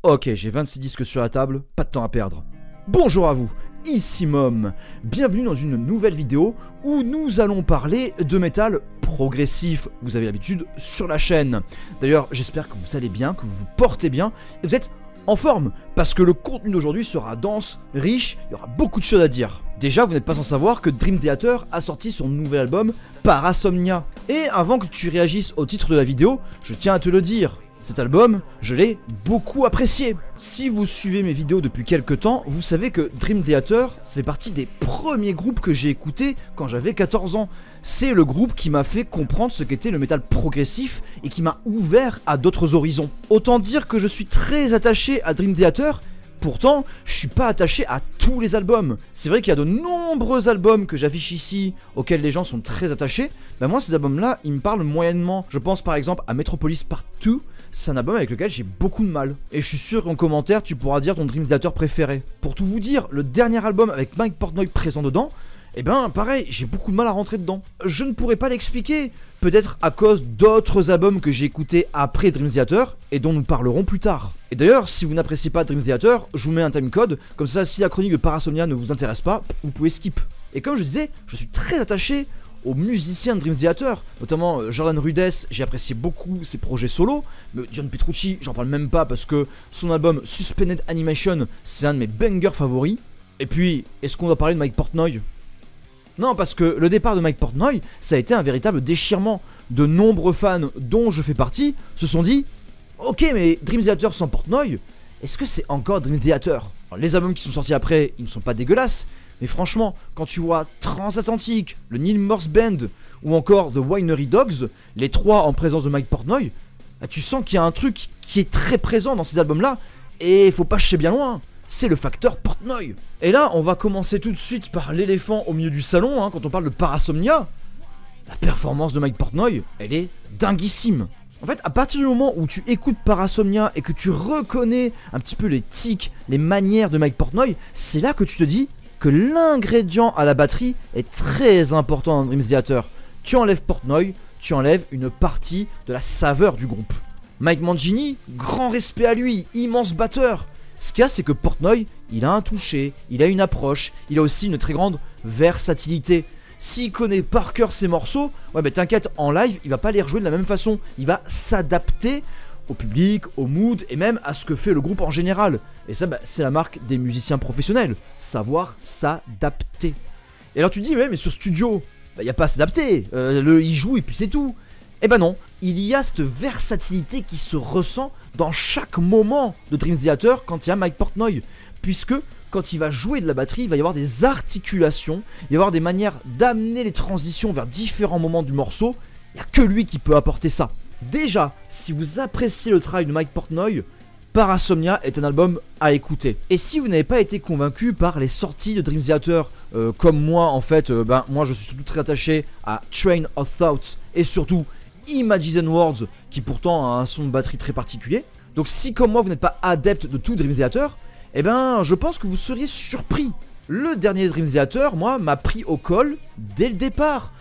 Ok, j'ai 26 disques sur la table, pas de temps à perdre. Bonjour à vous, ici Mom. Bienvenue dans une nouvelle vidéo où nous allons parler de métal progressif. Vous avez l'habitude sur la chaîne. D'ailleurs, j'espère que vous allez bien, que vous vous portez bien et vous êtes en forme, parce que le contenu d'aujourd'hui sera dense, riche, il y aura beaucoup de choses à dire. Déjà, vous n'êtes pas sans savoir que Dream Theater a sorti son nouvel album Parasomnia. Et avant que tu réagisses au titre de la vidéo, je tiens à te le dire. Cet album, je l'ai beaucoup apprécié. Si vous suivez mes vidéos depuis quelques temps, vous savez que Dream Theater, ça fait partie des premiers groupes que j'ai écoutés quand j'avais 14 ans. C'est le groupe qui m'a fait comprendre ce qu'était le métal progressif et qui m'a ouvert à d'autres horizons. Autant dire que je suis très attaché à Dream Theater. Pourtant, je suis pas attaché à tous les albums. C'est vrai qu'il y a de nombreux albums que j'affiche ici, auxquels les gens sont très attachés. Ben moi, ces albums-là, ils me parlent moyennement. Je pense par exemple à Metropolis Part 2. C'est un album avec lequel j'ai beaucoup de mal. Et je suis sûr qu'en commentaire, tu pourras dire ton Dream Theater préféré. Pour tout vous dire, le dernier album avec Mike Portnoy présent dedans, eh ben pareil, j'ai beaucoup de mal à rentrer dedans. Je ne pourrais pas l'expliquer. Peut-être à cause d'autres albums que j'ai écoutés après Dream Theater et dont nous parlerons plus tard. Et d'ailleurs, si vous n'appréciez pas Dream Theater, je vous mets un timecode, comme ça si la chronique de Parasomnia ne vous intéresse pas, vous pouvez skip. Et comme je disais, je suis très attaché aux musiciens de Dream Theater, notamment Jordan Rudess, j'ai apprécié beaucoup ses projets solo, mais John Petrucci, j'en parle même pas parce que son album Suspended Animation, c'est un de mes bangers favoris. Et puis, est-ce qu'on doit parler de Mike Portnoy ? Non, parce que le départ de Mike Portnoy, ça a été un véritable déchirement. De nombreux fans, dont je fais partie, se sont dit « Ok, mais Dream Theater sans Portnoy, est-ce que c'est encore Dream Theater ?» Les albums qui sont sortis après, ils ne sont pas dégueulasses, mais franchement, quand tu vois Transatlantic, le Neil Morse Band ou encore The Winery Dogs, les trois en présence de Mike Portnoy, bah, tu sens qu'il y a un truc qui est très présent dans ces albums-là, et il faut pas chercher bien loin. C'est le facteur Portnoy. Et là, on va commencer tout de suite par l'éléphant au milieu du salon, quand on parle de Parasomnia. La performance de Mike Portnoy, elle est dinguissime. En fait, à partir du moment où tu écoutes Parasomnia et que tu reconnais un petit peu les tics, les manières de Mike Portnoy, c'est là que tu te dis que l'ingrédient à la batterie est très important dans Dream Theater. Tu enlèves Portnoy, tu enlèves une partie de la saveur du groupe. Mike Mangini, grand respect à lui, immense batteur. Ce qu'il y a, c'est que Portnoy, il a un toucher, il a une approche, il a aussi une très grande versatilité. S'il connaît par cœur ses morceaux, ouais mais t'inquiète, en live, il va pas les rejouer de la même façon. Il va s'adapter au public, au mood et même à ce que fait le groupe en général. Et ça, c'est la marque des musiciens professionnels, savoir s'adapter. Et alors tu te dis, mais sur Studio, il n'y a pas à s'adapter, il joue et puis c'est tout. Eh ben non, il y a cette versatilité qui se ressent dans chaque moment de Dream Theater quand il y a Mike Portnoy. Puisque quand il va jouer de la batterie, il va y avoir des articulations, il va y avoir des manières d'amener les transitions vers différents moments du morceau. Il n'y a que lui qui peut apporter ça. Déjà, si vous appréciez le travail de Mike Portnoy, Parasomnia est un album à écouter. Et si vous n'avez pas été convaincu par les sorties de Dream Theater, comme moi en fait, moi je suis surtout très attaché à Train of Thought et surtout Imagine Words, qui pourtant a un son de batterie très particulier. Donc si comme moi vous n'êtes pas adepte de tout Dream Theater, eh ben je pense que vous seriez surpris. Le dernier Dream Theater, moi, m'a pris au col dès le départ.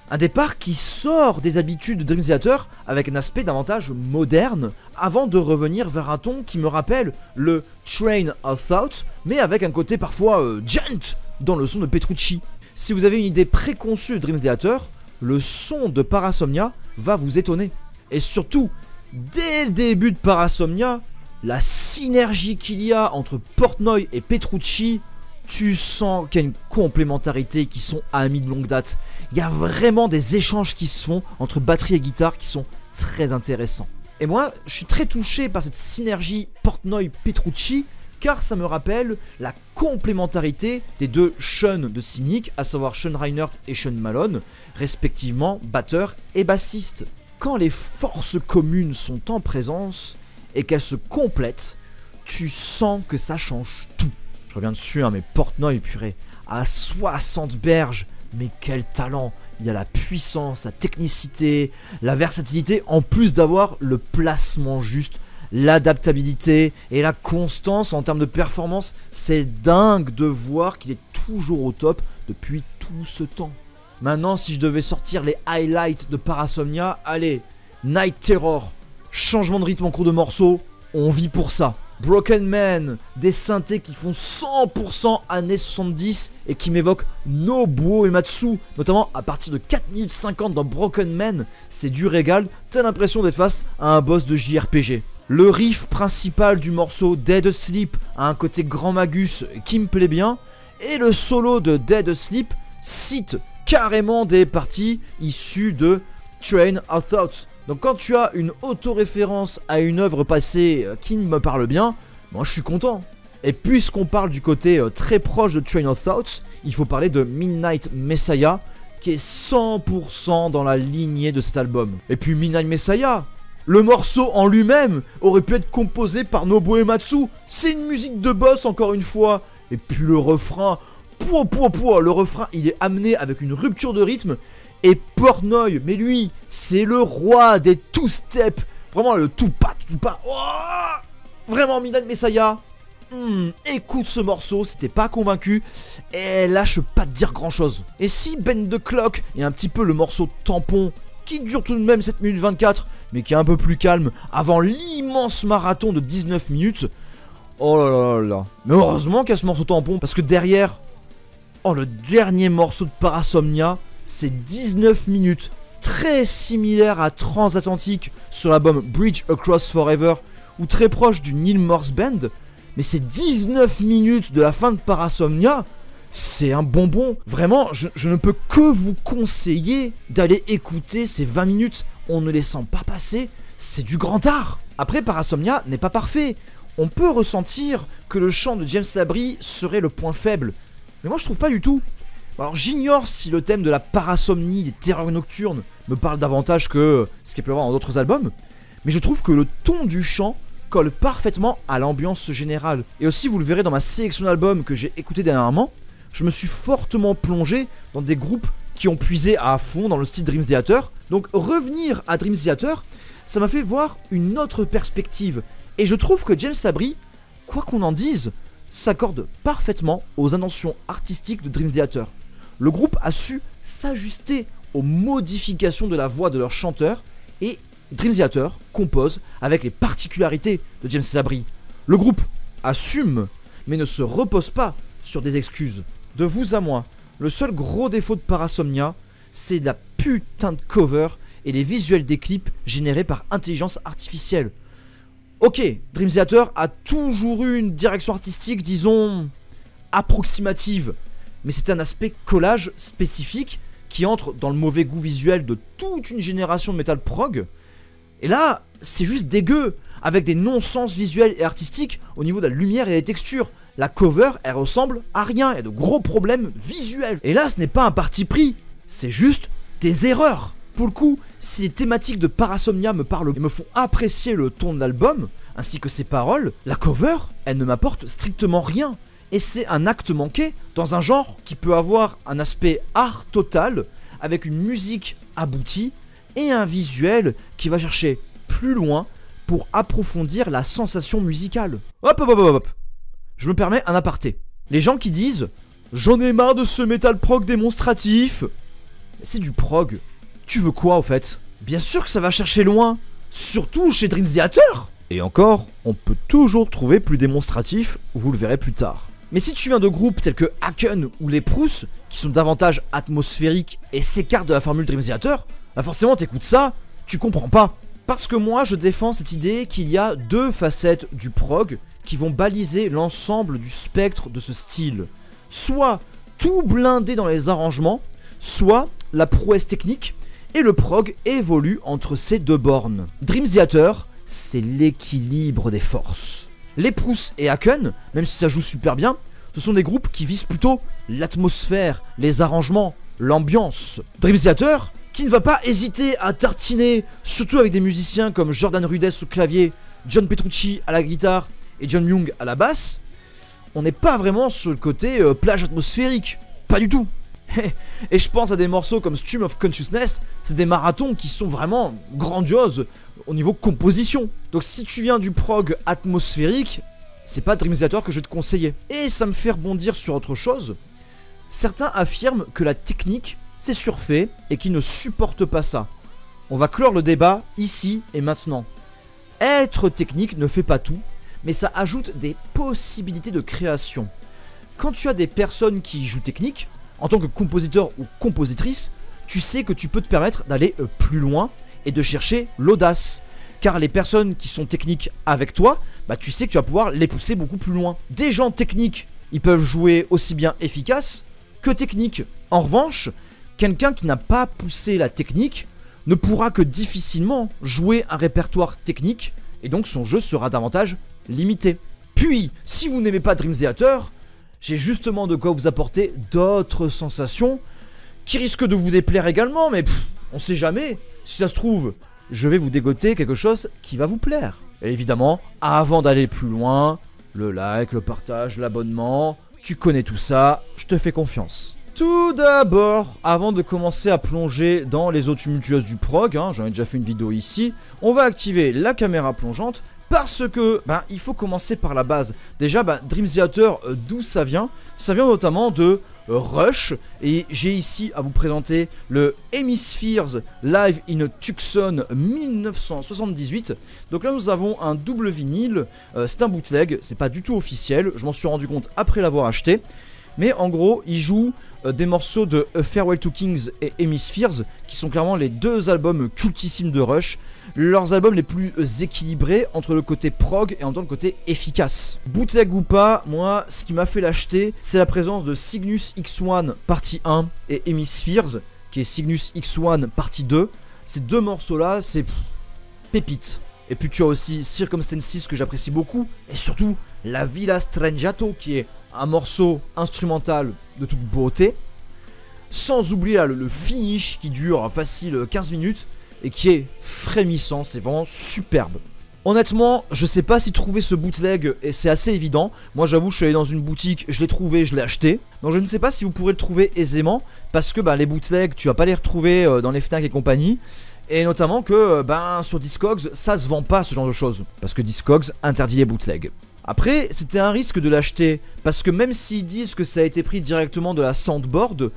Un départ qui sort des habitudes de Dream Theater avec un aspect davantage moderne, avant de revenir vers un ton qui me rappelle le Train of Thought, mais avec un côté parfois gent dans le son de Petrucci. Si vous avez une idée préconçue de Dream Theater, le son de Parasomnia va vous étonner. Et surtout, dès le début de Parasomnia, la synergie qu'il y a entre Portnoy et Petrucci, tu sens qu'il y a une complémentarité, qui sont amis de longue date. Il y a vraiment des échanges qui se font entre batterie et guitare qui sont très intéressants. Et moi, je suis très touché par cette synergie Portnoy-Petrucci, car ça me rappelle la complémentarité des deux Sean de Cynic, à savoir Sean Reinert et Sean Malone, respectivement batteur et bassiste. Quand les forces communes sont en présence et qu'elles se complètent, tu sens que ça change tout. Je reviens dessus, mais Portnoy, purée, à 60 berges, mais quel talent! Il y a la puissance, la technicité, la versatilité, en plus d'avoir le placement juste, l'adaptabilité et la constance en termes de performance. C'est dingue de voir qu'il est toujours au top depuis tout ce temps. Maintenant, si je devais sortir les highlights de Parasomnia, allez, Night Terror, changement de rythme en cours de morceau, on vit pour ça. Broken Man, des synthés qui font 100% années 70 et qui m'évoquent Nobuo Uematsu, notamment à partir de 4 minutes 50 dans Broken Man, c'est du régal, t'as l'impression d'être face à un boss de JRPG. Le riff principal du morceau Dead Asleep a un côté grand magus qui me plaît bien, et le solo de Dead Asleep cite carrément des parties issues de Train of Thought. Donc quand tu as une autoréférence à une œuvre passée qui me parle bien, moi je suis content. Et puisqu'on parle du côté très proche de Train of Thought, il faut parler de Midnight Messiah, qui est 100% dans la lignée de cet album. Et puis Midnight Messiah, le morceau en lui-même aurait pu être composé par Nobuo Uematsu. C'est une musique de boss encore une fois. Et puis le refrain, le refrain il est amené avec une rupture de rythme. Et Portnoy, mais lui, c'est le roi des two-step. Vraiment le tout pas. Oh, vraiment Midnight Messiah. Écoute ce morceau, si t'es pas convaincu, et là je peux pas te dire grand chose. Et si Bend the Clock est un petit peu le morceau tampon, qui dure tout de même 7 minutes 24, mais qui est un peu plus calme, avant l'immense marathon de 19 minutes, oh là là là là. Mais heureusement qu'il y a ce morceau tampon, parce que derrière, oh le dernier morceau de Parasomnia, c'est 19 minutes, très similaire à Transatlantic sur l'album Bridge Across Forever, ou très proche du Neil Morse Band, mais c'est 19 minutes de la fin de Parasomnia, c'est un bonbon. Vraiment, je ne peux que vous conseiller d'aller écouter ces 20 minutes, on ne les sent pas passer, c'est du grand art. Après, Parasomnia n'est pas parfait, on peut ressentir que le chant de James Labrie serait le point faible, mais moi je trouve pas du tout. Alors j'ignore si le thème de la parasomnie, des terreurs nocturnes me parle davantage que ce qu'il peut y avoir dans d'autres albums, mais je trouve que le ton du chant colle parfaitement à l'ambiance générale. Et aussi vous le verrez dans ma sélection d'albums que j'ai écouté dernièrement, je me suis fortement plongé dans des groupes qui ont puisé à fond dans le style Dream Theater. Donc revenir à Dream Theater, ça m'a fait voir une autre perspective. Et je trouve que James Labrie, quoi qu'on en dise, s'accorde parfaitement aux intentions artistiques de Dream Theater. Le groupe a su s'ajuster aux modifications de la voix de leur chanteur et Dream Theater compose avec les particularités de James Labrie. Le groupe assume mais ne se repose pas sur des excuses. De vous à moi, le seul gros défaut de Parasomnia, c'est la putain de cover et les visuels des clips générés par intelligence artificielle. Ok, Dream Theater a toujours eu une direction artistique, disons, approximative. Mais c'est un aspect collage spécifique qui entre dans le mauvais goût visuel de toute une génération de metal prog. Et là, c'est juste dégueu, avec des non-sens visuels et artistiques au niveau de la lumière et des textures. La cover, elle ressemble à rien, il y a de gros problèmes visuels. Et là, ce n'est pas un parti pris, c'est juste des erreurs. Pour le coup, si les thématiques de Parasomnia me parlent et me font apprécier le ton de l'album, ainsi que ses paroles, la cover, elle ne m'apporte strictement rien. Et c'est un acte manqué dans un genre qui peut avoir un aspect art total, avec une musique aboutie et un visuel qui va chercher plus loin pour approfondir la sensation musicale. Hop hop hop hop hop. Je me permets un aparté. Les gens qui disent « J'en ai marre de ce metal prog démonstratif », c'est du prog. Tu veux quoi, au fait? Bien sûr que ça va chercher loin, surtout chez Dream Theater. Et encore, on peut toujours trouver plus démonstratif, vous le verrez plus tard. Mais si tu viens de groupes tels que Haken ou les Proust, qui sont davantage atmosphériques et s'écartent de la formule Dream Theater, bah forcément t'écoutes ça, tu comprends pas. Parce que moi je défends cette idée qu'il y a deux facettes du prog qui vont baliser l'ensemble du spectre de ce style. Soit tout blindé dans les arrangements, soit la prouesse technique, et le prog évolue entre ces deux bornes. Dream Theater, c'est l'équilibre des forces. Les Proust et Haken, même si ça joue super bien, ce sont des groupes qui visent plutôt l'atmosphère, les arrangements, l'ambiance. Dream Theater, qui ne va pas hésiter à tartiner, surtout avec des musiciens comme Jordan Rudess au clavier, John Petrucci à la guitare et John Young à la basse, on n'est pas vraiment sur le côté plage atmosphérique, pas du tout. Et je pense à des morceaux comme Stream of Consciousness, c'est des marathons qui sont vraiment grandioses au niveau composition. Donc si tu viens du prog atmosphérique, c'est pas Dream Theater que je vais te conseiller. Et ça me fait rebondir sur autre chose. Certains affirment que la technique c'est surfait et qu'ils ne supportent pas ça. On va clore le débat ici et maintenant. Être technique ne fait pas tout, mais ça ajoute des possibilités de création. Quand tu as des personnes qui jouent technique, en tant que compositeur ou compositrice, tu sais que tu peux te permettre d'aller plus loin et de chercher l'audace. Car les personnes qui sont techniques avec toi, bah tu sais que tu vas pouvoir les pousser beaucoup plus loin. Des gens techniques, ils peuvent jouer aussi bien efficace que technique. En revanche, quelqu'un qui n'a pas poussé la technique ne pourra que difficilement jouer un répertoire technique et donc son jeu sera davantage limité. Puis, si vous n'aimez pas Dream Theater, j'ai justement de quoi vous apporter d'autres sensations qui risquent de vous déplaire également, mais on sait jamais. Si ça se trouve, je vais vous dégoter quelque chose qui va vous plaire. Et évidemment, avant d'aller plus loin, le like, le partage, l'abonnement, tu connais tout ça, je te fais confiance. Tout d'abord, avant de commencer à plonger dans les eaux tumultueuses du prog, j'en ai déjà fait une vidéo ici, on va activer la caméra plongeante parce que, il faut commencer par la base. Déjà, Dream Theater, d'où ça vient? Ça vient notamment de Rush, et j'ai ici à vous présenter le Hemispheres Live in Tucson 1978. Donc là nous avons un double vinyle, c'est un bootleg, c'est pas du tout officiel, je m'en suis rendu compte après l'avoir acheté. Mais en gros, il joue des morceaux de A Farewell to Kings et Hemispheres, qui sont clairement les deux albums cultissimes de Rush, leurs albums les plus équilibrés entre le côté prog et en même temps le côté efficace. Bootleg ou pas, moi, ce qui m'a fait l'acheter, c'est la présence de Cygnus X1 partie 1 et Hemispheres, qui est Cygnus X1 partie 2. Ces deux morceaux-là, c'est pépite. Et puis tu as aussi Circumstances que j'apprécie beaucoup, et surtout La Villa Strangiato, qui est un morceau instrumental de toute beauté, sans oublier là, le finish qui dure facile 15 minutes et qui est frémissant, c'est vraiment superbe. Honnêtement, je sais pas si trouver ce bootleg, et c'est assez évident. Moi j'avoue, je suis allé dans une boutique, je l'ai trouvé, je l'ai acheté. Donc je ne sais pas si vous pourrez le trouver aisément, parce que les bootlegs, tu vas pas les retrouver dans les Fnac et compagnie. Et notamment que sur Discogs, ça se vend pas ce genre de choses, parce que Discogs interdit les bootlegs. Après, c'était un risque de l'acheter, parce que même s'ils disent que ça a été pris directement de la soundboard,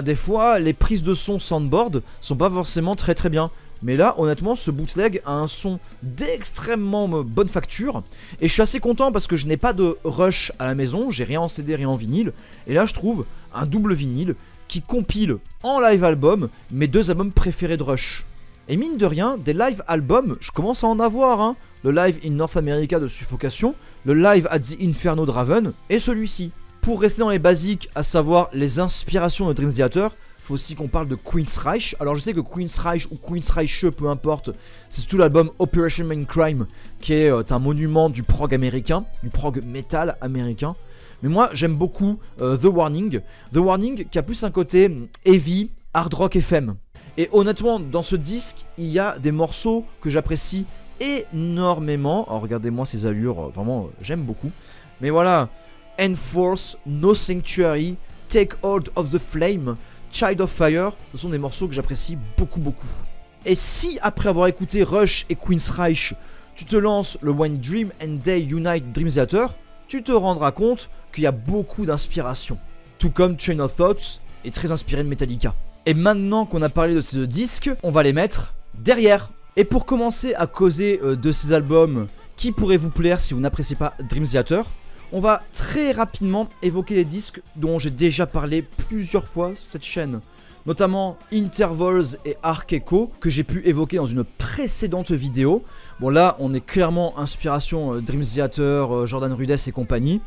des fois, les prises de son soundboard sont pas forcément très bien. Mais là, honnêtement, ce bootleg a un son d'extrêmement bonne facture, et je suis assez content parce que je n'ai pas de Rush à la maison, j'ai rien en CD, rien en vinyle, et là je trouve un double vinyle qui compile en live album mes deux albums préférés de Rush. Et mine de rien, des live albums, je commence à en avoir, Le Live in North America de Suffocation, le Live at the Inferno de Raven, et celui-ci. Pour rester dans les basiques, à savoir les inspirations de Dream Theater, faut aussi qu'on parle de Queensryche. Alors je sais que Queensryche ou Queensryche, peu importe, c'est tout l'album Operation Mindcrime, qui est un monument du prog américain, du prog metal américain. Mais moi j'aime beaucoup The Warning. The Warning qui a plus un côté heavy, hard rock FM. Et honnêtement, dans ce disque, il y a des morceaux que j'apprécie énormément. Alors regardez-moi ces allures, vraiment j'aime beaucoup. Mais voilà, Enforce, No Sanctuary, Take Hold of the Flame, Child of Fire, ce sont des morceaux que j'apprécie beaucoup. Et si après avoir écouté Rush et Queensryche, tu te lances le When Dream and Day Unite Dream Theater, tu te rendras compte qu'il y a beaucoup d'inspiration. Tout comme Train of Thoughts est très inspiré de Metallica. Et maintenant qu'on a parlé de ces deux disques, on va les mettre derrière. Et pour commencer à causer de ces albums qui pourraient vous plaire si vous n'appréciez pas Dream Theater, on va très rapidement évoquer les disques dont j'ai déjà parlé plusieurs fois sur cette chaîne. Notamment Intervals et Arc Echo, que j'ai pu évoquer dans une précédente vidéo. Bon là, on est clairement inspiration Dream Theater, Jordan Rudess et compagnie.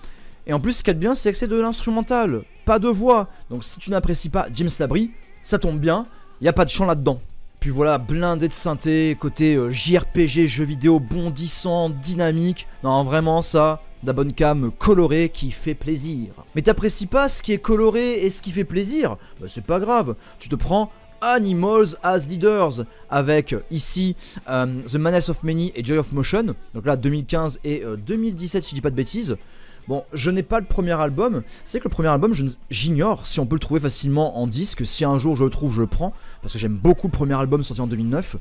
Et en plus, ce qu'il y a de bien, c'est que c'est de l'instrumental, pas de voix. Donc si tu n'apprécies pas James Labrie, ça tombe bien, il n'y a pas de chant là-dedans. Puis voilà, blindé de synthé, côté JRPG, jeu vidéo bondissant, dynamique. Non, vraiment ça, de la bonne cam colorée qui fait plaisir. Mais t'apprécies pas ce qui est coloré et ce qui fait plaisir? C'est pas grave, tu te prends Animals as Leaders avec ici The Madness of Many et Joy of Motion. Donc là 2015 et 2017 si je dis pas de bêtises. Bon, je n'ai pas le premier album, c'est que le premier album, j'ignore si on peut le trouver facilement en disque, si un jour je le trouve, je le prends, parce que j'aime beaucoup le premier album sorti en 2009,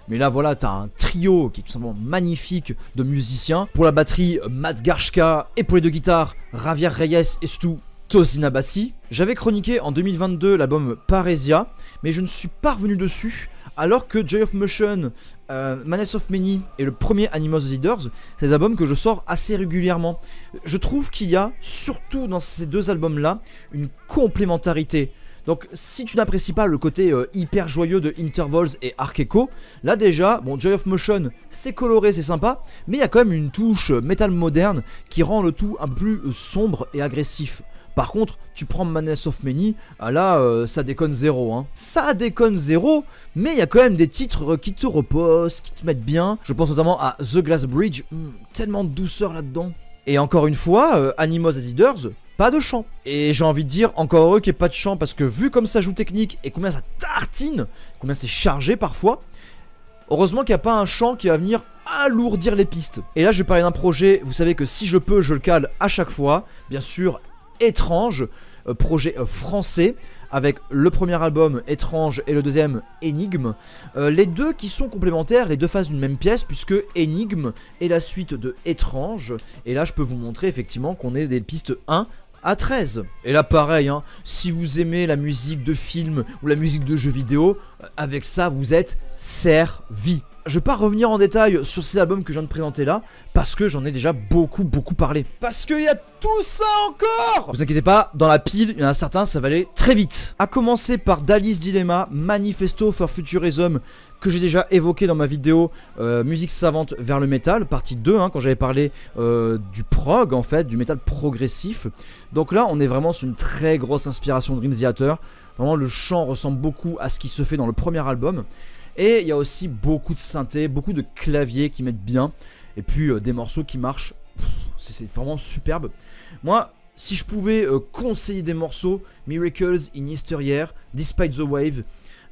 mais là voilà, t'as un trio qui est tout simplement magnifique de musiciens, pour la batterie, Matt Garshka, et pour les deux guitares, Javier Reyes et surtout Tozina Bassi. J'avais chroniqué en 2022 l'album Parésia, mais je ne suis pas revenu dessus, Alors que Joy of Motion, Madness of Many et le premier Animals as Leaders, c'est des albums que je sors assez régulièrement. Je trouve qu'il y a, surtout dans ces deux albums-là, une complémentarité. Donc si tu n'apprécies pas le côté hyper joyeux de Intervals et Arc Echo, là déjà, bon, Joy of Motion, c'est coloré, c'est sympa, mais il y a quand même une touche métal moderne qui rend le tout un peu plus sombre et agressif. Par contre, tu prends Madness of Many, là, ça déconne zéro, hein. Ça déconne zéro, mais il y a quand même des titres qui te reposent, qui te mettent bien. Je pense notamment à The Glass Bridge, tellement de douceur là-dedans. Et encore une fois, Animals as Leaders, pas de chant. Et j'ai envie de dire, encore heureux qu'il n'y ait pas de chant, parce que vu comme ça joue technique et combien ça tartine, combien c'est chargé parfois, heureusement qu'il n'y a pas un chant qui va venir alourdir les pistes. Et là, je vais parler d'un projet, vous savez que si je peux, je le cale à chaque fois. Bien sûr, Étrange, projet français, avec le premier album Étrange et le deuxième Énigme. Les deux qui sont complémentaires, les deux faces d'une même pièce, puisque Énigme est la suite de Étrange. Et là, je peux vous montrer effectivement qu'on est des pistes 1 à 13. Et là pareil, hein, si vous aimez la musique de film ou la musique de jeux vidéo, avec ça vous êtes servi. Je vais pas revenir en détail sur ces albums que je viens de présenter là, parce que j'en ai déjà beaucoup parlé. Parce qu'il y a tout ça encore. Vous inquiétez pas, dans la pile, il y en a certains, ça va aller très vite. A commencer par Dali's Dilemma, Manifesto for Futurism, que j'ai déjà évoqué dans ma vidéo Musique savante vers le métal, partie 2, hein, quand j'avais parlé du prog en fait, du métal progressif. Donc là, on est vraiment sur une très grosse inspiration de Dream Theater. Vraiment, le chant ressemble beaucoup à ce qui se fait dans le premier album. Et il y a aussi beaucoup de synthé, beaucoup de claviers qui mettent bien. Et puis des morceaux qui marchent. C'est vraiment superbe. Moi, si je pouvais conseiller des morceaux, Miracles in Yesteryear, Despite the Wave.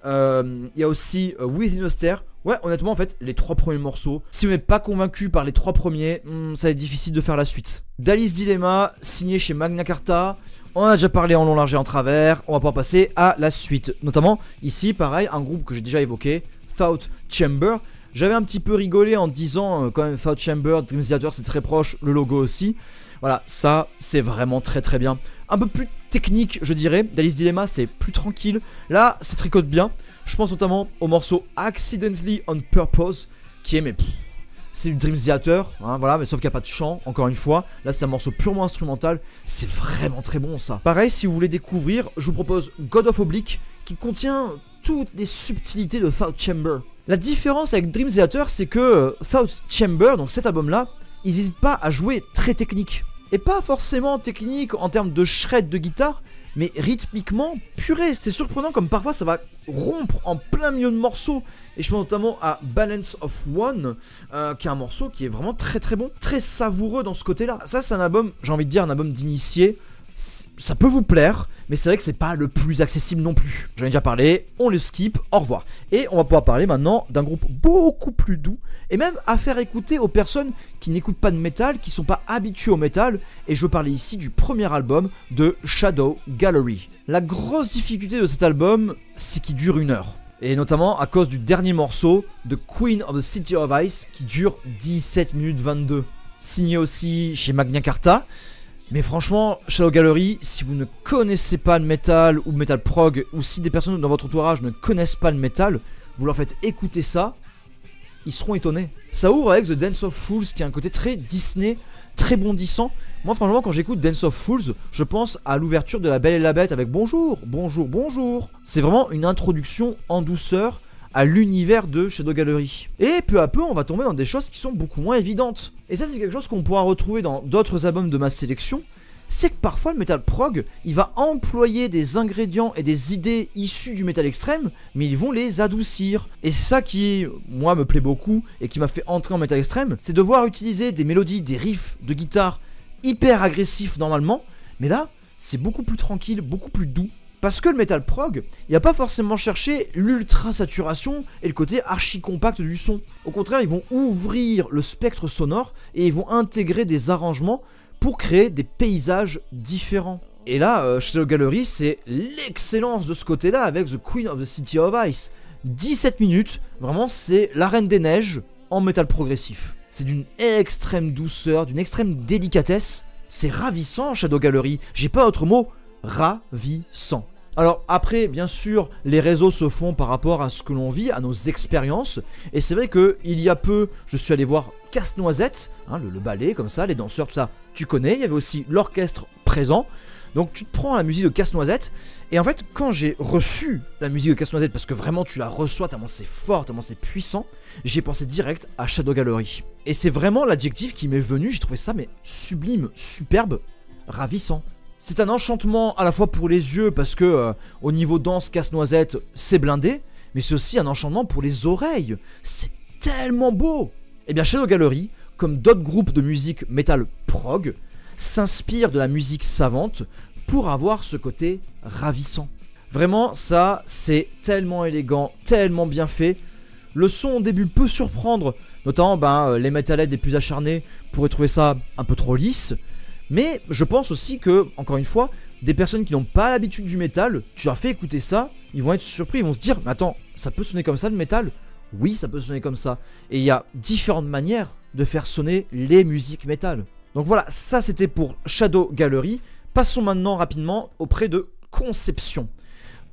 Il y a aussi Within Auster. Ouais, honnêtement, en fait, les 3 premiers morceaux. Si vous n'êtes pas convaincu par les 3 premiers, ça va être difficile de faire la suite. Dali's Dilemma, signé chez Magna Carta. On en a déjà parlé en long, large et en travers. On va pouvoir passer à la suite. Notamment, ici, pareil, un groupe que j'ai déjà évoqué, Thought Chamber. J'avais un petit peu rigolé en disant quand même Thought Chamber, Dream Theater c'est très proche, le logo aussi. Voilà, ça c'est vraiment très bien. Un peu plus technique je dirais, Dali's Dilemma c'est plus tranquille. Là ça tricote bien, je pense notamment au morceau Accidentally on Purpose, qui est mais c'est du Dream Theater, hein, voilà, mais sauf qu'il n'y a pas de chant, encore une fois. Là c'est un morceau purement instrumental, c'est vraiment très bon ça. Pareil, si vous voulez découvrir, je vous propose God of Oblique, qui contient toutes les subtilités de Thought Chamber. La différence avec Dream Theater, c'est que Thought Chamber, donc cet album-là, ils n'hésitent pas à jouer très technique. Et pas forcément technique en termes de shred de guitare, mais rythmiquement purée. C'est surprenant comme parfois ça va rompre en plein milieu de morceaux. Et je pense notamment à Balance of One, qui est un morceau qui est vraiment très bon, très savoureux dans ce côté-là. Ça c'est un album, j'ai envie de dire un album d'initié. Ça peut vous plaire, mais c'est vrai que c'est pas le plus accessible non plus. J'en ai déjà parlé, on le skip, au revoir. Et on va pouvoir parler maintenant d'un groupe beaucoup plus doux, et même à faire écouter aux personnes qui n'écoutent pas de métal, qui sont pas habituées au métal. Et je veux parler ici du premier album de Shadow Gallery. La grosse difficulté de cet album, c'est qu'il dure 1 heure. Et notamment à cause du dernier morceau de Queen of the City of Ice, qui dure 17 minutes 22. Signé aussi chez Magna Carta. Mais franchement, Shadow Gallery, si vous ne connaissez pas le métal ou le métal prog, ou si des personnes dans votre entourage ne connaissent pas le métal, vous leur faites écouter ça, ils seront étonnés. Ça ouvre avec The Dance of Fools, qui a un côté très Disney, très bondissant. Moi franchement, quand j'écoute Dance of Fools, je pense à l'ouverture de La Belle et la Bête avec bonjour, bonjour, bonjour. C'est vraiment une introduction en douceur à l'univers de Shadow Gallery. Et peu à peu, on va tomber dans des choses qui sont beaucoup moins évidentes. Et ça, c'est quelque chose qu'on pourra retrouver dans d'autres albums de ma sélection. C'est que parfois, le metal prog, il va employer des ingrédients et des idées issues du métal extrême, mais ils vont les adoucir. Et c'est ça qui, moi, me plaît beaucoup et qui m'a fait entrer en métal extrême, c'est de voir utiliser des mélodies, des riffs de guitare hyper agressifs normalement, mais là, c'est beaucoup plus tranquille, beaucoup plus doux. Parce que le metal prog, il n'a pas forcément cherché l'ultra saturation et le côté archi compact du son. Au contraire, ils vont ouvrir le spectre sonore et ils vont intégrer des arrangements pour créer des paysages différents. Et là, Shadow Gallery, c'est l'excellence de ce côté-là avec The Queen of the City of Ice. 17 minutes, vraiment c'est la Reine des Neiges en métal progressif. C'est d'une extrême douceur, d'une extrême délicatesse. C'est ravissant Shadow Gallery, j'ai pas autre mot, ravissant. Alors après, bien sûr, les réseaux se font par rapport à ce que l'on vit, à nos expériences. Et c'est vrai que il y a peu, je suis allé voir Casse-Noisette, hein, le ballet comme ça, les danseurs, tout ça, tu connais. Il y avait aussi l'orchestre présent. Donc tu te prends la musique de Casse-Noisette. Et en fait, quand j'ai reçu la musique de Casse-Noisette, parce que vraiment tu la reçois tellement c'est fort, tellement c'est puissant, j'ai pensé direct à Shadow Gallery. Et c'est vraiment l'adjectif qui m'est venu, j'ai trouvé ça mais sublime, superbe, ravissant. C'est un enchantement à la fois pour les yeux parce que au niveau danse, Casse-Noisette, c'est blindé, mais c'est aussi un enchantement pour les oreilles. C'est tellement beau. Et bien Shadow Gallery, comme d'autres groupes de musique metal prog, s'inspire de la musique savante pour avoir ce côté ravissant. Vraiment, ça, c'est tellement élégant, tellement bien fait. Le son au début peut surprendre, notamment les metalheads les plus acharnés pourraient trouver ça un peu trop lisse. Mais je pense aussi que, encore une fois, des personnes qui n'ont pas l'habitude du métal, tu leur fais écouter ça, ils vont être surpris, ils vont se dire « Mais attends, ça peut sonner comme ça le métal ?» Oui, ça peut sonner comme ça. Et il y a différentes manières de faire sonner les musiques métal. Donc voilà, ça c'était pour Shadow Gallery. Passons maintenant rapidement auprès de Conception.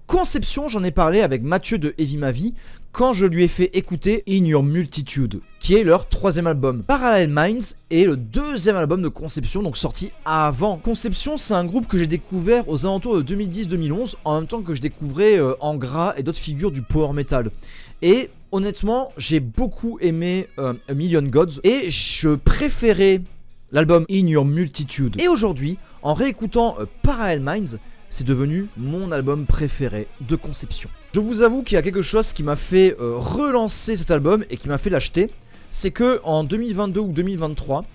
Conception, j'en ai parlé avec Mathieu de Heavy Mavi quand je lui ai fait écouter In Your Multitude, qui est leur 3e album. Parallel Minds est le 2e album de Conception, donc sorti avant. Conception, c'est un groupe que j'ai découvert aux alentours de 2010-2011, en même temps que je découvrais Angra et d'autres figures du power metal. Et honnêtement, j'ai beaucoup aimé A Million Gods, et je préférais l'album In Your Multitude. Et aujourd'hui, en réécoutant Parallel Minds, c'est devenu mon album préféré de Conception. Je vous avoue qu'il y a quelque chose qui m'a fait relancer cet album et qui m'a fait l'acheter. C'est que en 2022 ou 2023,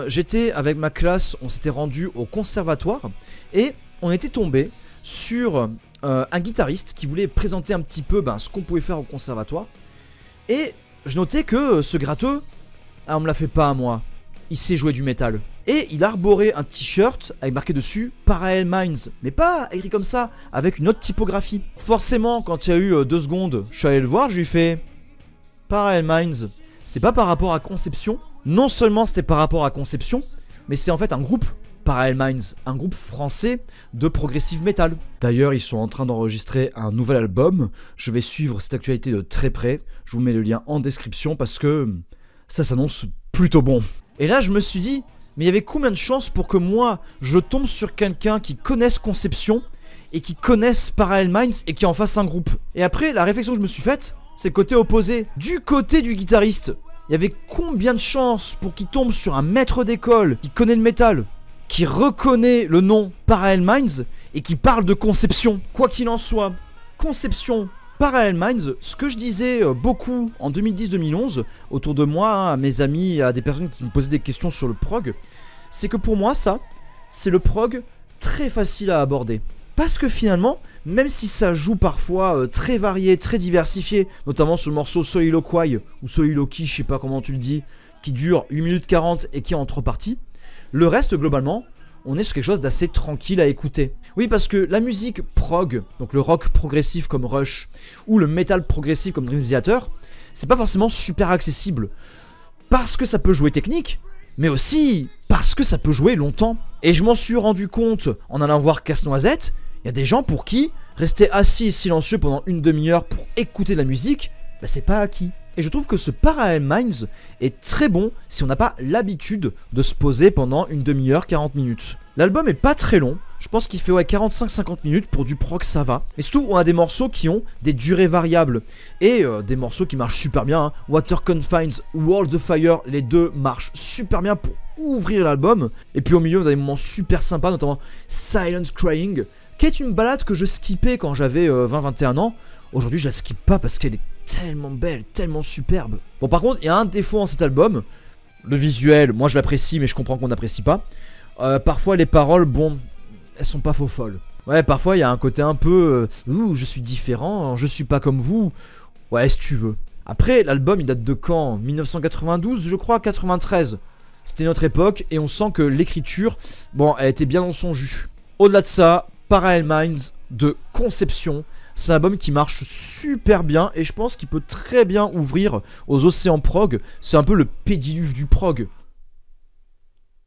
j'étais avec ma classe, on s'était rendu au conservatoire et on était tombé sur un guitariste qui voulait présenter un petit peu ce qu'on pouvait faire au conservatoire. Et je notais que ce gratteux, on me l'a fait pas à moi, il sait jouer du métal. Et il arborait un t-shirt avec marqué dessus Parallel Minds, mais pas écrit comme ça, avec une autre typographie. Forcément, quand il y a eu 2 secondes, je suis allé le voir, je lui ai fait Parallel Minds. C'est pas par rapport à Conception. Non seulement c'était par rapport à Conception, mais c'est en fait un groupe, Parallel Minds, un groupe français de progressive metal. D'ailleurs, ils sont en train d'enregistrer un nouvel album. Je vais suivre cette actualité de très près. Je vous mets le lien en description parce que ça s'annonce plutôt bon. Et là, je me suis dit, mais il y avait combien de chances pour que moi, je tombe sur quelqu'un qui connaisse Conception et qui connaisse Parallel Minds et qui en fasse un groupe. Et après, la réflexion que je me suis faite, c'est le côté opposé. Du côté du guitariste, il y avait combien de chances pour qu'il tombe sur un maître d'école qui connaît le métal, qui reconnaît le nom Parallel Minds et qui parle de Conception. Quoi qu'il en soit, Conception, Parallel Minds, ce que je disais beaucoup en 2010-2011, autour de moi, à mes amis, à des personnes qui me posaient des questions sur le prog, c'est que pour moi, ça, c'est le prog très facile à aborder. Parce que finalement, même si ça joue parfois très varié, très diversifié, notamment sur le morceau Soliloquy, ou Soliloquy, je sais pas comment tu le dis, qui dure 8 minutes 40 et qui est en 3 parties, le reste, globalement, on est sur quelque chose d'assez tranquille à écouter. Oui, parce que la musique prog, donc le rock progressif comme Rush, ou le metal progressif comme Dream Theater, c'est pas forcément super accessible. Parce que ça peut jouer technique, mais aussi parce que ça peut jouer longtemps. Et je m'en suis rendu compte en allant voir Casse-Noisette, il y a des gens pour qui rester assis et silencieux pendant une demi-heure pour écouter de la musique, c'est pas acquis. Et je trouve que ce Parallel Minds est très bon si on n'a pas l'habitude de se poser pendant une demi-heure, 40 minutes. L'album est pas très long, je pense qu'il fait 45-50 minutes, pour du prog ça va. Et surtout on a des morceaux qui ont des durées variables. Et des morceaux qui marchent super bien, hein. Water Confines ou World of Fire, les deux marchent super bien pour ouvrir l'album. Et puis au milieu on a des moments super sympas, notamment Silent Crying, qui est une balade que je skippais quand j'avais 20-21 ans. Aujourd'hui je la skippe pas parce qu'elle est tellement belle, tellement superbe. Bon, par contre, il y a un défaut en cet album. Le visuel, moi je l'apprécie, mais je comprends qu'on n'apprécie pas. Parfois, les paroles, bon, elles sont pas faux folles. Ouais, parfois, il y a un côté un peu... ouh, je suis différent, je suis pas comme vous. Ouais, si tu veux. Après, l'album, il date de quand? 1992, je crois, 93. C'était notre époque, et on sent que l'écriture, bon, elle était bien dans son jus. Au-delà de ça, Parallel Minds de Conception. C'est un album qui marche super bien et je pense qu'il peut très bien ouvrir aux océans prog. C'est un peu le pédiluve du prog.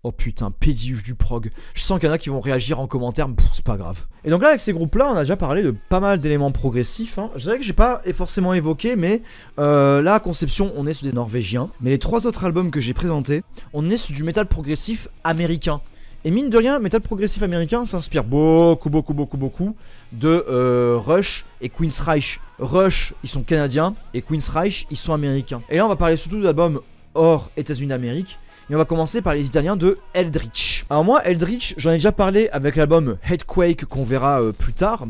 Oh putain, pédiluve du prog. Je sens qu'il y en a qui vont réagir en commentaire, mais c'est pas grave. Et donc là, avec ces groupes-là, on a déjà parlé de pas mal d'éléments progressifs. Je dirais que j'ai pas forcément évoqué, mais là, Conception, on est sur des Norvégiens. Mais les 3 autres albums que j'ai présentés, on est sur du métal progressif américain. Et mine de rien, métal progressif américain s'inspire beaucoup de Rush et Queensryche. Rush, ils sont canadiens, et Queensryche, ils sont américains. Et là, on va parler surtout d'albums hors États-Unis d'Amérique. Et on va commencer par les Italiens de Eldritch. Alors moi, Eldritch, j'en ai déjà parlé avec l'album Headquake qu'on verra plus tard.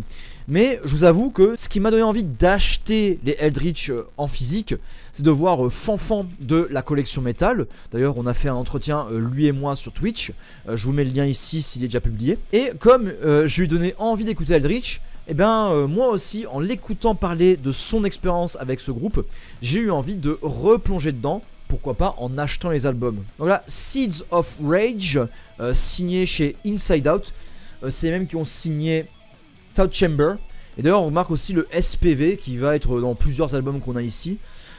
Mais je vous avoue que ce qui m'a donné envie d'acheter les Eldritch en physique, c'est de voir Fanfan de la collection métal. D'ailleurs, on a fait un entretien, lui et moi, sur Twitch. Je vous mets le lien ici s'il est déjà publié. Et comme je lui ai donné envie d'écouter Eldritch, et bien moi aussi, en l'écoutant parler de son expérience avec ce groupe, j'ai eu envie de replonger dedans. Pourquoi pas en achetant les albums. Donc là, Seeds of Rage, signé chez Inside Out. C'est les mêmes qui ont signé Thought Chamber. Et d'ailleurs, on remarque aussi le SPV qui va être dans plusieurs albums qu'on a ici.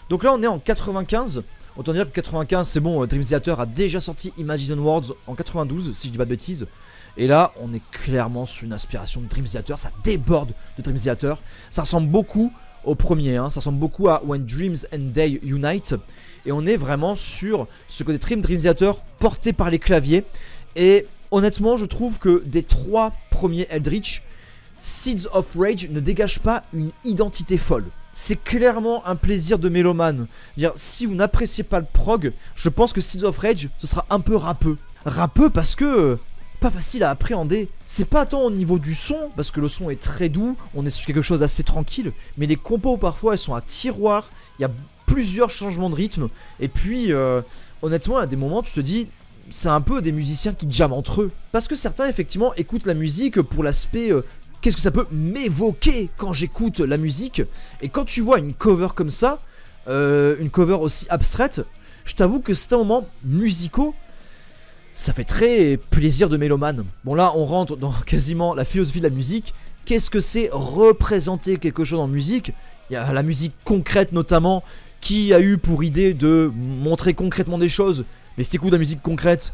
Donc là, on est en 95. Autant dire que 95, c'est bon, Dream Theater a déjà sorti Imagine Words en 92, si je dis pas de bêtises. Et là, on est clairement sur une inspiration de Dream Theater. Ça déborde de Dream Theater. Ça ressemble beaucoup au premier, ça ressemble beaucoup à When Dreams and Day Unite. Et on est vraiment sur ce côté Dream Theater porté par les claviers. Et honnêtement, je trouve que des 3 premiers Eldritch, Seeds of Rage ne dégage pas une identité folle. C'est clairement un plaisir de mélomane. Dire, si vous n'appréciez pas le prog, je pense que Seeds of Rage, ce sera un peu râpeux. Râpeux parce que pas facile à appréhender. C'est pas tant au niveau du son, parce que le son est très doux, on est sur quelque chose d'assez tranquille, mais les compos parfois elles sont à tiroir, il y a plusieurs changements de rythme, et puis honnêtement à des moments tu te dis c'est un peu des musiciens qui jamment entre eux, parce que certains effectivement écoutent la musique pour l'aspect qu'est-ce que ça peut m'évoquer quand j'écoute la musique, et quand tu vois une cover comme ça, une cover aussi abstraite, je t'avoue que c'est un moment musicaux. Ça fait très plaisir de mélomane. Bon là on rentre dans quasiment la philosophie de la musique. Qu'est-ce que c'est représenter quelque chose en musique? Il y a la musique concrète notamment qui a eu pour idée de montrer concrètement des choses. Mais si t'écoutes de la musique concrète,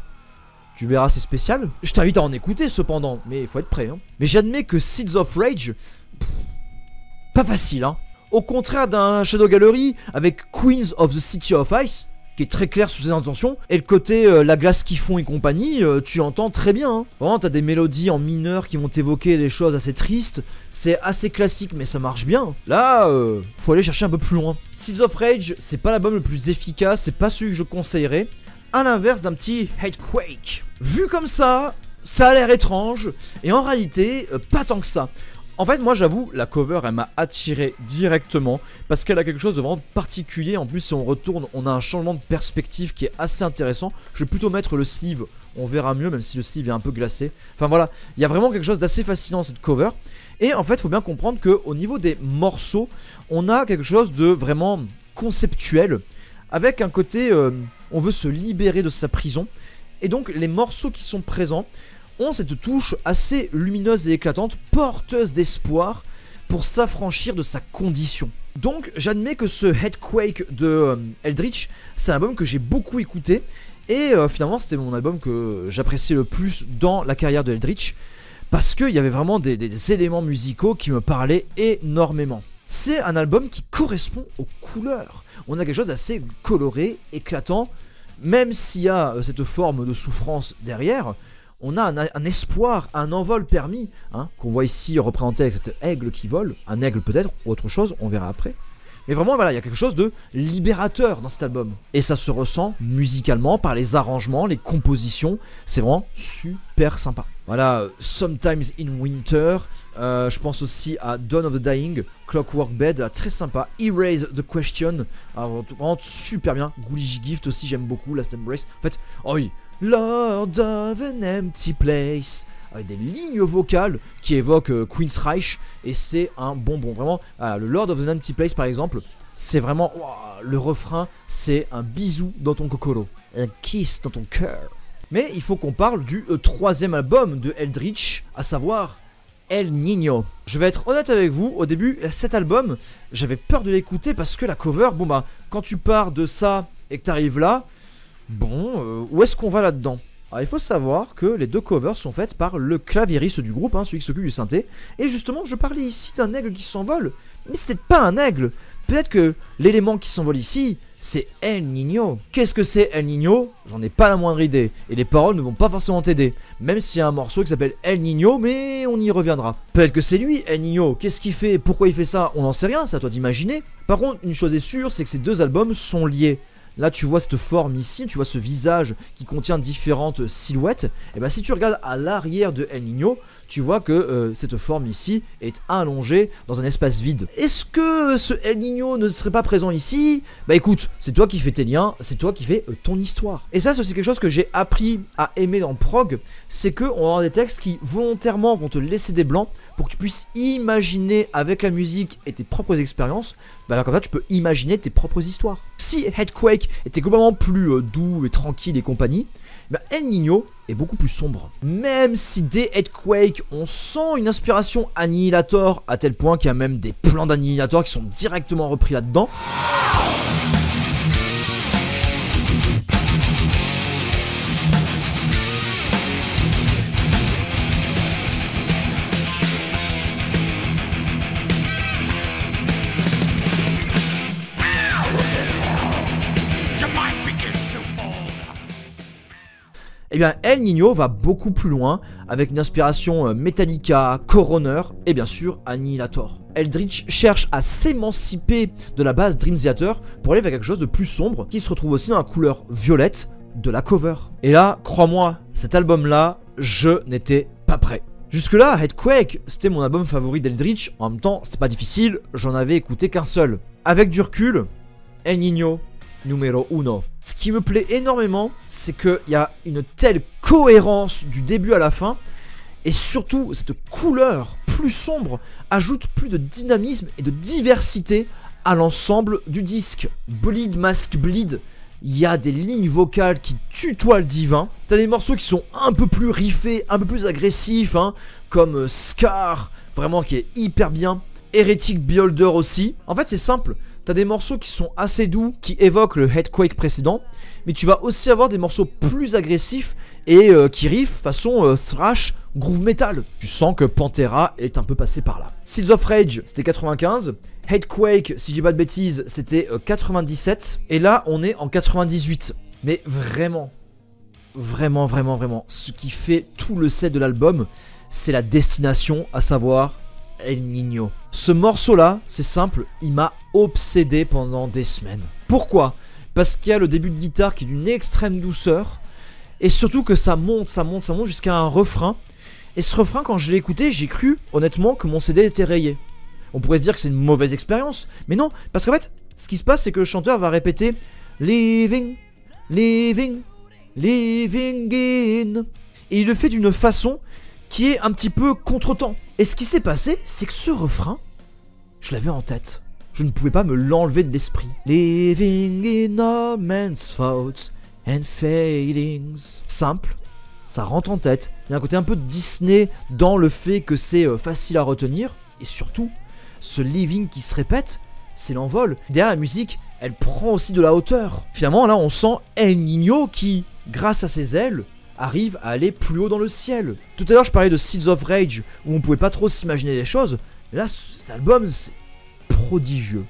tu verras c'est spécial. Je t'invite à en écouter cependant, mais il faut être prêt. Mais j'admets que Seeds of Rage, pas facile. Au contraire d'un Shadow Gallery avec Queens of the City of Ice, qui est très clair sous ses intentions, et le côté la glace qui fond et compagnie, tu l'entends très bien. Vraiment, t'as des mélodies en mineur qui vont t'évoquer des choses assez tristes, c'est assez classique, mais ça marche bien. Là, faut aller chercher un peu plus loin. Seeds of Rage, c'est pas l'album le plus efficace, c'est pas celui que je conseillerais, à l'inverse d'un petit Headquake. Vu comme ça a l'air étrange, et en réalité, pas tant que ça. En fait, moi j'avoue, la cover elle m'a attiré directement parce qu'elle a quelque chose de vraiment particulier. En plus, si on retourne, on a un changement de perspective qui est assez intéressant. Je vais plutôt mettre le sleeve, on verra mieux, même si le sleeve est un peu glacé. Enfin voilà, il y a vraiment quelque chose d'assez fascinant dans cette cover. Et en fait, il faut bien comprendre qu'au niveau des morceaux, on a quelque chose de vraiment conceptuel, avec un côté, on veut se libérer de sa prison. Et donc, les morceaux qui sont présents ont cette touche assez lumineuse et éclatante, porteuse d'espoir pour s'affranchir de sa condition. Donc j'admets que ce Headquake de Eldritch, c'est un album que j'ai beaucoup écouté, et finalement c'était mon album que j'appréciais le plus dans la carrière de Eldritch, parce qu'il y avait vraiment des éléments musicaux qui me parlaient énormément. C'est un album qui correspond aux couleurs. On a quelque chose d'assez coloré, éclatant, même s'il y a cette forme de souffrance derrière. On a un espoir, un envol permis, qu'on voit ici représenté avec cet aigle qui vole, un aigle peut-être, ou autre chose, on verra après. Mais vraiment, voilà, il y a quelque chose de libérateur dans cet album. Et ça se ressent musicalement, par les arrangements, les compositions, c'est vraiment super sympa. Voilà, Sometimes in Winter, je pense aussi à Dawn of the Dying, Clockwork Bed, très sympa, Erase the Question, vraiment super bien, Ghoulish Gift aussi, j'aime beaucoup, Last Embrace, en fait, oh oui, Lord of an Empty Place, avec des lignes vocales qui évoquent Queensryche, et c'est un bonbon, vraiment. Le Lord of an Empty Place par exemple, c'est vraiment, le refrain, c'est un bisou dans ton kokoro, un kiss dans ton cœur. Mais il faut qu'on parle du 3e album de Eldritch, à savoir El Niño. Je vais être honnête avec vous, au début, cet album, j'avais peur de l'écouter parce que la cover, bon bah, quand tu pars de ça et que t'arrives là, bon, où est-ce qu'on va là-dedans? Alors il faut savoir que les deux covers sont faites par le claviériste du groupe, celui qui s'occupe du synthé. Et justement, je parlais ici d'un aigle qui s'envole, mais c'était pas un aigle. Peut-être que l'élément qui s'envole ici, c'est El Niño. Qu'est-ce que c'est El Niño? J'en ai pas la moindre idée. Et les paroles ne vont pas forcément t'aider. Même s'il y a un morceau qui s'appelle El Niño, mais on y reviendra. Peut-être que c'est lui, El Niño. Qu'est-ce qu'il fait? Pourquoi il fait ça? On n'en sait rien, c'est à toi d'imaginer. Par contre, une chose est sûre, c'est que ces deux albums sont liés. Là tu vois cette forme ici, tu vois ce visage qui contient différentes silhouettes. Et bien si tu regardes à l'arrière de El Niño, tu vois que cette forme ici est allongée dans un espace vide. Est-ce que ce El Niño ne serait pas présent ici? Bah écoute, c'est toi qui fais tes liens, c'est toi qui fais ton histoire. Et ça c'est aussi quelque chose que j'ai appris à aimer dans prog, c'est qu'on va avoir des textes qui volontairement vont te laisser des blancs pour que tu puisses imaginer avec la musique et tes propres expériences. Bah alors comme ça tu peux imaginer tes propres histoires. Si Headquake était globalement plus doux et tranquille et compagnie, bah El Niño est beaucoup plus sombre. Même si dès Headquake on sent une inspiration Annihilator à tel point qu'il y a même des plans d'Annihilator qui sont directement repris là-dedans. Eh bien, El Niño va beaucoup plus loin, avec une inspiration Metallica, Coroner et bien sûr Annihilator. Eldritch cherche à s'émanciper de la base Dream Theater pour aller vers quelque chose de plus sombre, qui se retrouve aussi dans la couleur violette de la cover. Et là, crois-moi, cet album-là, je n'étais pas prêt. Jusque-là, Headquake, c'était mon album favori d'Eldritch, en même temps, c'était pas difficile, j'en avais écouté qu'un seul. Avec du recul, El Niño, numéro 1. Ce qui me plaît énormément, c'est qu'il y a une telle cohérence du début à la fin, et surtout, cette couleur plus sombre ajoute plus de dynamisme et de diversité à l'ensemble du disque. Bleed Mask Bleed, il y a des lignes vocales qui tutoient le divin. T'as des morceaux qui sont un peu plus riffés, un peu plus agressifs, comme Scar, vraiment qui est hyper bien. Heretic Beholder aussi. En fait, c'est simple. T'as des morceaux qui sont assez doux, qui évoquent le Headquake précédent, mais tu vas aussi avoir des morceaux plus agressifs et qui riffent façon thrash, groove metal. Tu sens que Pantera est un peu passé par là. Seeds of Rage, c'était 95. Headquake, si je dis pas de bêtises, c'était 97. Et là, on est en 98. Mais vraiment, ce qui fait tout le sel de l'album, c'est la destination, à savoir El Niño. Ce morceau-là, c'est simple, il m'a obsédé pendant des semaines. Pourquoi? Parce qu'il y a le début de guitare qui est d'une extrême douceur, et surtout que ça monte jusqu'à un refrain. Et ce refrain, quand je l'ai écouté, j'ai cru, honnêtement, que mon CD était rayé. On pourrait se dire que c'est une mauvaise expérience, mais non, parce qu'en fait, ce qui se passe, c'est que le chanteur va répéter « Living, living, living in ». Et il le fait d'une façon qui est un petit peu contre-temps. Et ce qui s'est passé, c'est que ce refrain, je l'avais en tête. Je ne pouvais pas me l'enlever de l'esprit. Living in all man's faults and failings. Simple, ça rentre en tête. Il y a un côté un peu Disney dans le fait que c'est facile à retenir. Et surtout, ce living qui se répète, c'est l'envol. Derrière la musique, elle prend aussi de la hauteur. Finalement, là, on sent El Niño qui, grâce à ses ailes, arrive à aller plus haut dans le ciel. Tout à l'heure, je parlais de Seeds of Rage, où on pouvait pas trop s'imaginer les choses. Là, cet album, c'est prodigieux.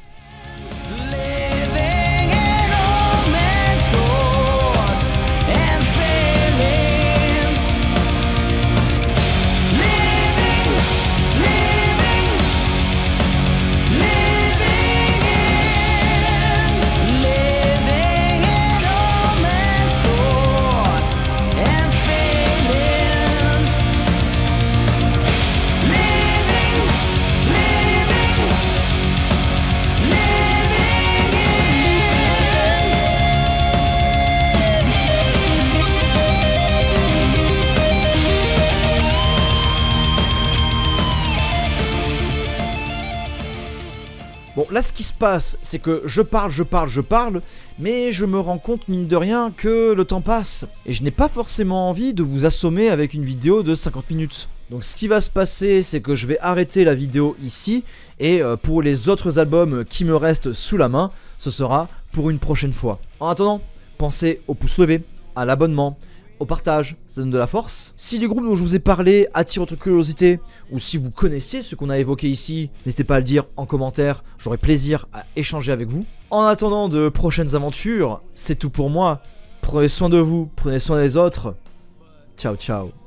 Bon, là, ce qui se passe, c'est que je parle, mais je me rends compte, mine de rien, que le temps passe. Et je n'ai pas forcément envie de vous assommer avec une vidéo de 50 minutes. Donc ce qui va se passer, c'est que je vais arrêter la vidéo ici, et pour les autres albums qui me restent sous la main, ce sera pour une prochaine fois. En attendant, pensez au pouce levé, à l'abonnement, au partage, ça donne de la force. Si les groupes dont je vous ai parlé attirent votre curiosité, ou si vous connaissez ce qu'on a évoqué ici, n'hésitez pas à le dire en commentaire, j'aurai plaisir à échanger avec vous. En attendant de prochaines aventures, c'est tout pour moi. Prenez soin de vous, prenez soin des autres. Ciao ciao.